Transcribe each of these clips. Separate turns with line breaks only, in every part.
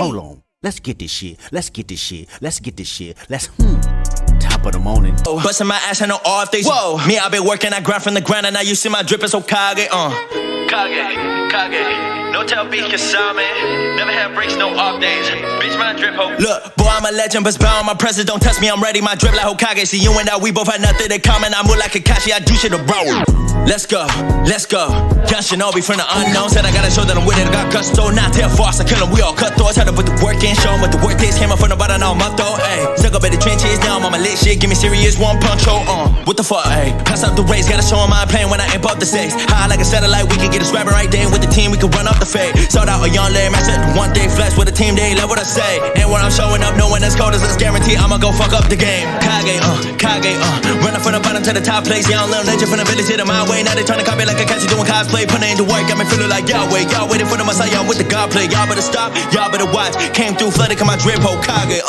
Hold on. Let's get this shit. Let's top of the morning.
Bustin' my ass, I know off days. Whoa, me, I been working, I grind from the ground, and now you see my drip is so Kage, Kage. No tell beat, cause I'm in. Never have breaks, no off days. Bitch, my drip, ho. Look, boy, I'm a legend, but bound my presence. Don't test me, I'm ready, my drip like Hokage. See you and I, we both had nothing in common. I move like Kakashi, I do shit to bro. Let's go. Young Shinobi from the unknown. Said I gotta show that I'm with it, I got gusto. Not tell false, I kill them, we all cut thoughts. Had to put the work in, show them what the work is. Came up from the bottom, now I'm up though, ayy. Stuck up at the trenches, now I'm on my lit shit. Give me serious, one punch, hold on. What the fuck, ayy? Pass up the race, gotta show them my pain when I amp up the stakes. High like a satellite, we can get a scrapping right there. With the team, we can run up the fade. Sold out a young lame, I said one day flex with a team, they love what I say. And when I'm showing up, no one that's cold as it's guaranteed, I'ma go fuck up the game. Kage, running from the bottom to the top place. Young little legend from the village to my way. Now they tryna copy like a catch doing cosplay. Putting into work, got me feeling like Yahweh. Y'all waiting for the Messiah with the God play. Y'all better stop, y'all better watch. Came through flooded, come my drip, Hokage,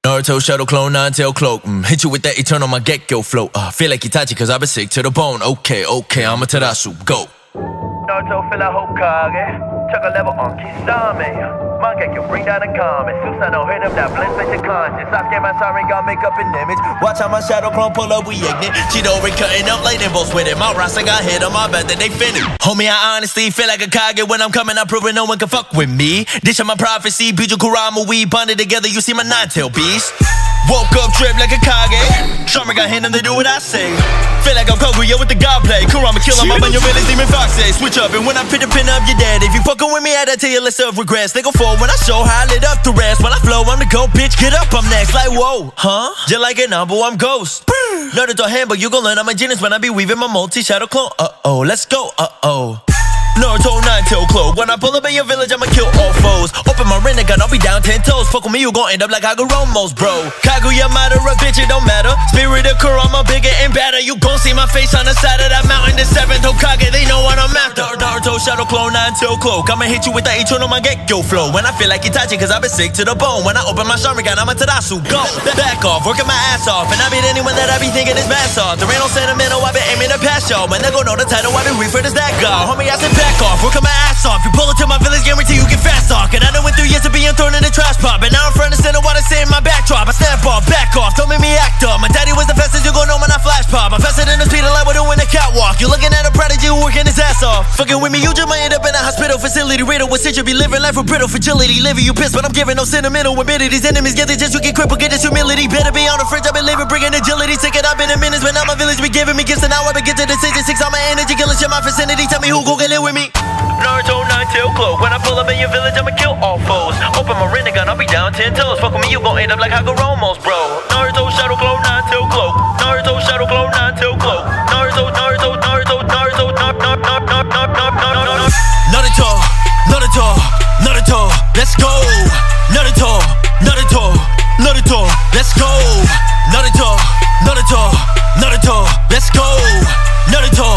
Naruto shadow clone, nine-tail cloak. Hit you with that eternal my Gekko flow. Feel like Itachi cause I've been sick to the bone. Okay, I'm a Terasu, go. Naruto feel like Hokage. Chuck a level on Kisame. My Gekko bring down the comments. Susanoo hit him that blend space and conscious. Sasuke my siren got make up an image. Watch how my shadow clone pull up, we ignite. Chidori cutting up lightning bolts with it. My Rasa got hit on my bet that they finished. Homie, I honestly feel like a Kage when I'm coming. I'm proving no one can fuck with me. Dish on my prophecy, Biju Kurama, we bonded together. You see my nine-tail beast. Woke up, drip like a Kage. Charmer got him to do what I say. Feel like I'm Kaguya with the god play. Kurama kill him up on your village, demon fox say. Switch up, and when I pin the pin up, you're dead. If you fucking with me, I'd tell you less of regrets. They go forward when I show how I lit up the rest. When I flow, I'm the go, bitch, get up, I'm next. Like, whoa, huh? Just like an Ambo, I'm ghost. Naruto hand, but you gon' learn I'm a genius when I be weaving my multi-shadow clone. Let's go, Naruto nine-tail cloak. When I pull up in your village, I'ma kill all foes. Open my gun, I'll be down 10 toes. Fuck with me, you gon' end up like Hagoromo's, bro. Kaguya matter, a bitch, it don't matter. Spirit of Kurama, bigger and better. You gon' see my face on the side of that mountain. The 7th Hokage, they know what I'm after. Naruto shadow clone, nine-tail cloak. I'ma hit you with that eternal my Gekko flow. When I feel like Itachi, cause I've been sick to the bone. When I open my Sharingan, I'm a Terasu, go. Back off, working my ass off. And I beat anyone that I be thinking is mass off. There ain't no sentimental, I been aiming to pass y'all. When they gon' know the title, I been referred as that guy. Homie, I said back off, working my ass off. You pull it to my village, guarantee you get fast talk. And I done went through years of being thrown in the trash pop. And now I'm front and center while they say in my backdrop. I stand off, back off, don't make me act up. My daddy was the fastest, you gon' know when I flash pop. I'm faster than the speed of light, we're doing the catwalk. You looking at a prodigy who working his ass off. Fucking with me, you just might end up in a hospital facility. Riddle with shit, you be living life with brittle fragility. Living you pissed, but I'm giving no sentimental admitted. These enemies get they just you get crippled, get this humility. Better be on the fridge, I've been living, bringing agility. Sick it up in a minutes, when now my village be giving me gifts. And now I been get to the 66 on my energy, killing shit my vicinity. Tell me who gon' get in with me. Naruto nine-tail cloak. When I pull up in your village, I'ma kill all foes. Open my gun, I'll be down 10 toes. Fuck with me, you gon' end up like Hagoromo's, bro. Naruto shadow clone, nine-tail cloak. Naruto shadow clone, nine-tail cloak. Naruto, let's go. Naruto, let's go. Naruto, let's go. Naruto.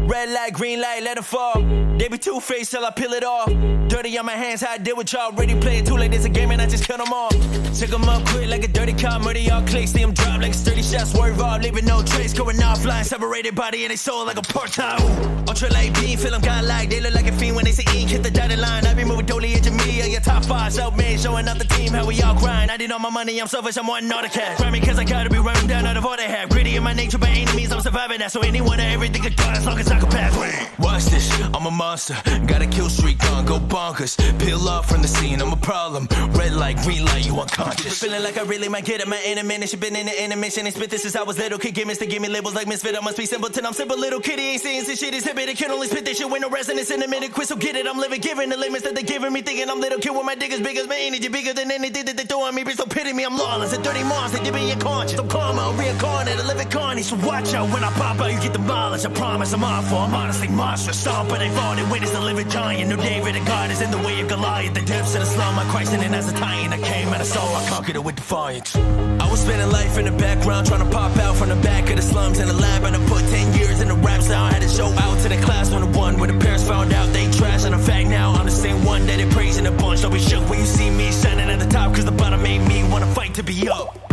Red light, green light, let it fall. They be two-faced till I peel it off. Dirty on my hands, how I deal with y'all. Ready play it too like this a game and I just kill them all. Check them up quick like a dirty car. Murder y'all clicks, see them drop like sturdy shots. Swerve off, leaving no trace. Going offline, separated body and they soul like a pork tile. Ultra light beam, feel them kinda like. They look like a fiend when they say ink, hit the dotted line. I be moving Dolly and Jamia, your top 5 self-made. Showing up the team, how we all grind. I did all my money, I'm selfish, I'm wanting all the cash. Grind me cause I gotta be running down out of all they have. Gritty in my nature, by any means I'm surviving that. So anyone or everything could die as long as I can pass. Watch this, I'm a monster. Got a kill streak on, go bonkers. Peel off from the scene, I'm a problem. Red light, green light, you unconscious. Feeling like I really might get at my intermission. Been in the intermission and spit this since I was little. Kid gimmicks to give me labels like misfit. I must be simpleton, I'm simple little kitty. Ain't saying this shit is hip. It can only spit this shit with no resonance in a minute. Quit, so get it, I'm living, giving the limits that they giving me. Thinking I'm little kid with my dick as big as my energy. Bigger than anything that they throw on me. Be so pity me, I'm lawless. A dirty monster, you be your conscience. I'm karma, I'm reincarnated, a living carnage. So watch out when I pop out, you get demolished. I promise I'm awful, I'm honestly mine. monster. Stomping, they fought and witnessed a living giant. No David and God is in the way of Goliath. The depths of the slum, I christened it as a titan. I came and I saw, I conquered it with defiance. I was spending life in the background, trying to pop out from the back of the slums in the lab. And I put 10 years in the rap sound. Had to show out to the class 101 when the parents found out they trash. And in fact now I'm the same one that they praising a bunch. Don't be shook when you see me shining at the top, cause the bottom made me wanna fight to be up.